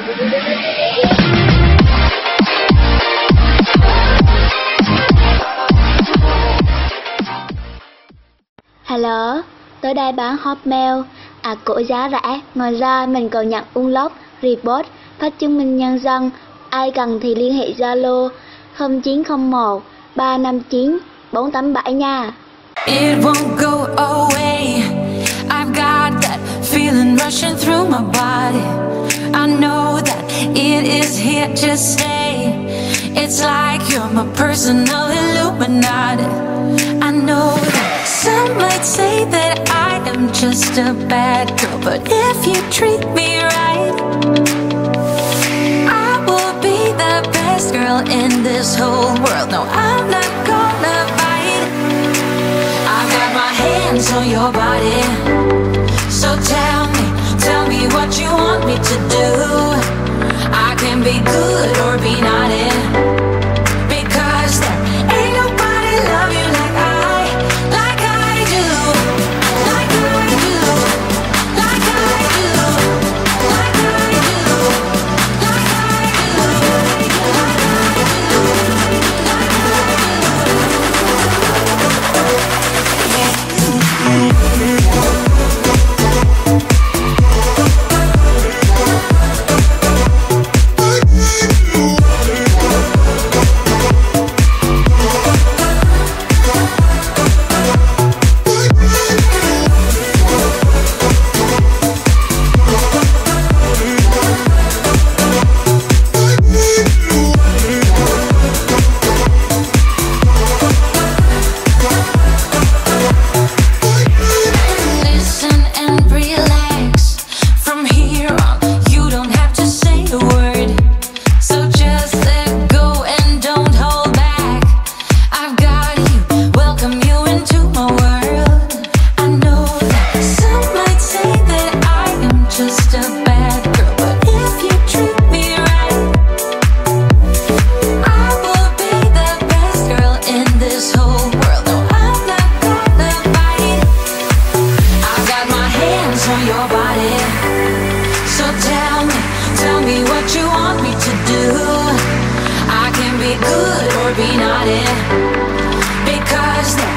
Hello, tới đây bán hotmail, cổ giá rẻ. Ngoài ra mình còn nhận unlock, report, phát chứng minh nhân dân. Ai cần thì liên hệ Zalo 0901 359 487 nha. It won't go away. I've got that feeling rushing through my body. I know that it is here to stay. It's like you're my personal Illuminati. I know that some might say that I am just a bad girl, but if you treat me right, I will be the best girl in this whole world. No, I'm not gonna bite. I've got my hands on your body, so tell me what you want me to do. I can be good or be naughty, because there ain't nobody love you like I do, like I do, like I do, like I do, like be naughty, because there